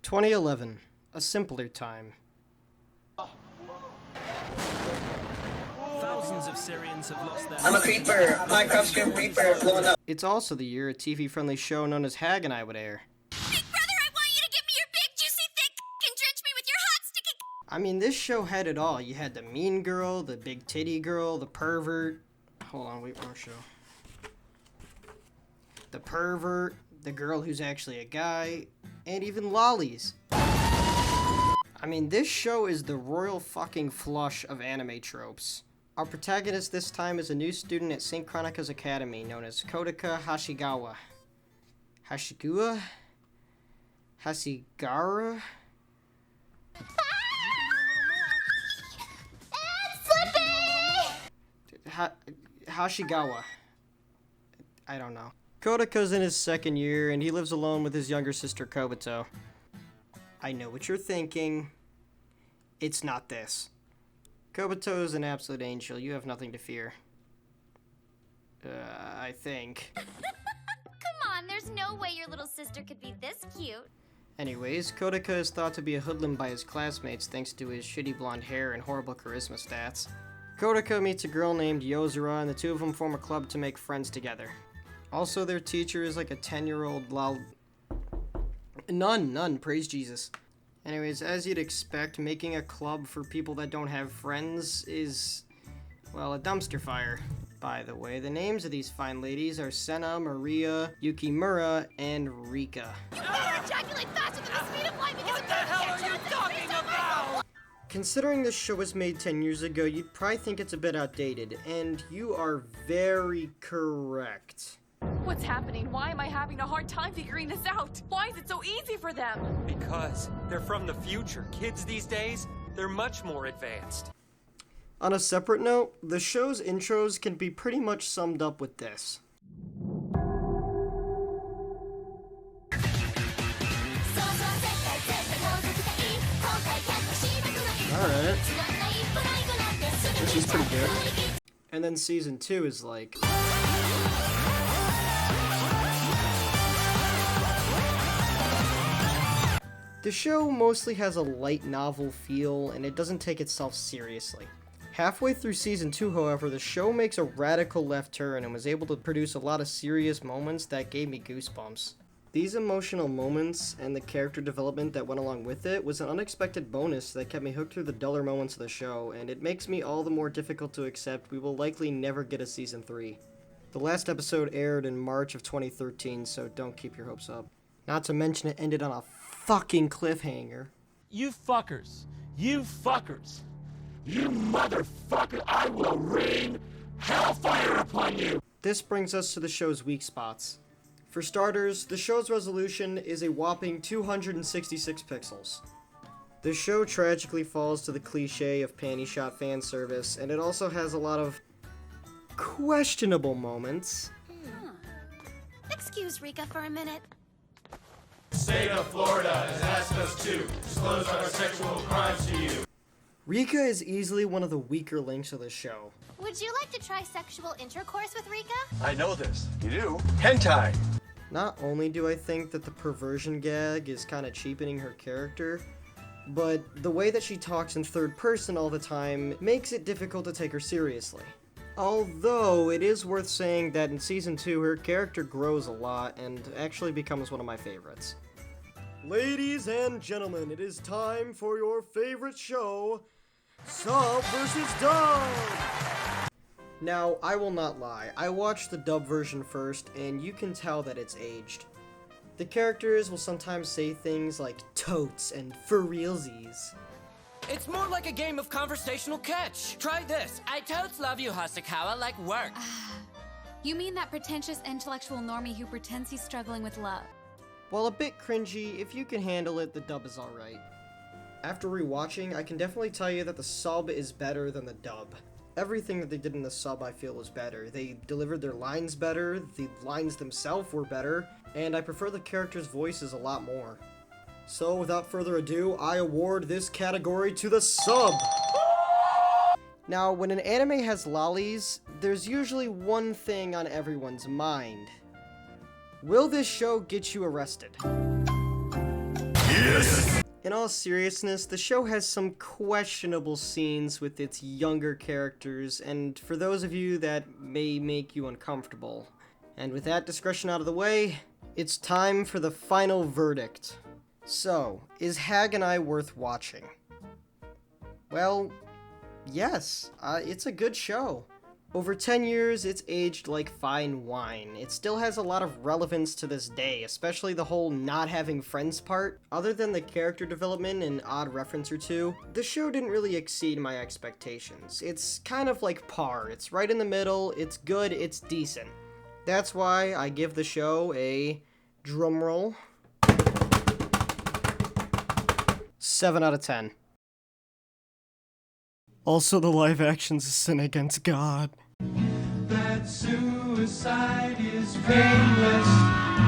2011, a simpler time. Thousands of Syrians have lost their... I'm a creeper. Minecraft Scream Reaper blowing up. It's also the year a TV-friendly show known as Haganai would air. Big brother, I want you to give me your big, juicy, thick and drench me with your hot, sticky... I mean, this show had it all. You had the mean girl, the big titty girl, the pervert... Hold on, wait, wrong show. The pervert, the girl who's actually a guy, and even lollies. I mean, this show is the royal fucking flush of anime tropes. Our protagonist this time is a new student at St. Chronica's Academy known as Kodaka Hashigawa. Hashigua? Hasigara? Hashigawa. I don't know. Kodaka's in his second year, and he lives alone with his younger sister Kobuto. I know what you're thinking. It's not this. Kobuto is an absolute angel. You have nothing to fear. I think. Come on, there's no way your little sister could be this cute. Anyways, Kodaka is thought to be a hoodlum by his classmates thanks to his shitty blonde hair and horrible charisma stats. Kodaka meets a girl named Yozura, and the two of them form a club to make friends together. Also, their teacher is like a 10-year-old None, praise Jesus. Anyways, as you'd expect, making a club for people that don't have friends is, well, a dumpster fire. By the way, the names of these fine ladies are Senna, Maria, Yukimura, and Rika. You better ejaculate faster than the speed of light because What the hell are you talking about? Considering this show was made 10 years ago, you'd probably think it's a bit outdated, and you are very correct. What's happening? Why am I having a hard time figuring this out? Why is it so easy for them? Because they're from the future. Kids these days, they're much more advanced. On a separate note, the show's intros can be pretty much summed up with this. Alright. This is pretty good. And then season 2 is like... The show mostly has a light novel feel, and it doesn't take itself seriously. Halfway through season 2, however, the show makes a radical left turn and was able to produce a lot of serious moments that gave me goosebumps. These emotional moments and the character development that went along with it was an unexpected bonus that kept me hooked through the duller moments of the show, and it makes me all the more difficult to accept we will likely never get a season 3. The last episode aired in March of 2013, so don't keep your hopes up. Not to mention it ended on a fucking cliffhanger. You fuckers. You fuckers. You motherfucker, I will rain hellfire upon you! This brings us to the show's weak spots. For starters, the show's resolution is a whopping 266 pixels. The show tragically falls to the cliche of panty shot fan service, and it also has a lot of questionable moments. Excuse Rika for a minute. State of Florida has asked us to disclose our sexual crimes to you. Rika is easily one of the weaker links of the show. Would you like to try sexual intercourse with Rika? I know this. You do? Hentai! Not only do I think that the perversion gag is kind of cheapening her character, but the way that she talks in third person all the time makes it difficult to take her seriously. Although, it is worth saying that in Season 2, her character grows a lot and actually becomes one of my favorites. Ladies and gentlemen, it is time for your favorite show, Sub vs. Dub! Now, I will not lie, I watched the dub version first, and you can tell that it's aged. The characters will sometimes say things like totes and for realsies. It's more like a game of conversational catch. Try this. I totes love you, Hasakawa, like work. You mean that pretentious intellectual normie who pretends he's struggling with love? While a bit cringy, if you can handle it, the dub is alright. After rewatching, I can definitely tell you that the sub is better than the dub. Everything that they did in the sub I feel was better. They delivered their lines better, the lines themselves were better, and I prefer the characters' voices a lot more. So without further ado, I award this category to the sub! Now, when an anime has lollies, there's usually one thing on everyone's mind. Will this show get you arrested? In all seriousness, the show has some questionable scenes with its younger characters, and for those of you that may make you uncomfortable. And with that discretion out of the way, it's time for the final verdict. So, is Haganai worth watching? Well, yes, it's a good show. Over 10 years, it's aged like fine wine. It still has a lot of relevance to this day, especially the whole not having friends part. Other than the character development and odd reference or two, the show didn't really exceed my expectations. It's kind of like par. It's right in the middle, it's good, it's decent. That's why I give the show a, drumroll, 7 out of 10. Also, the live action's a sin against God. That suicide is painless.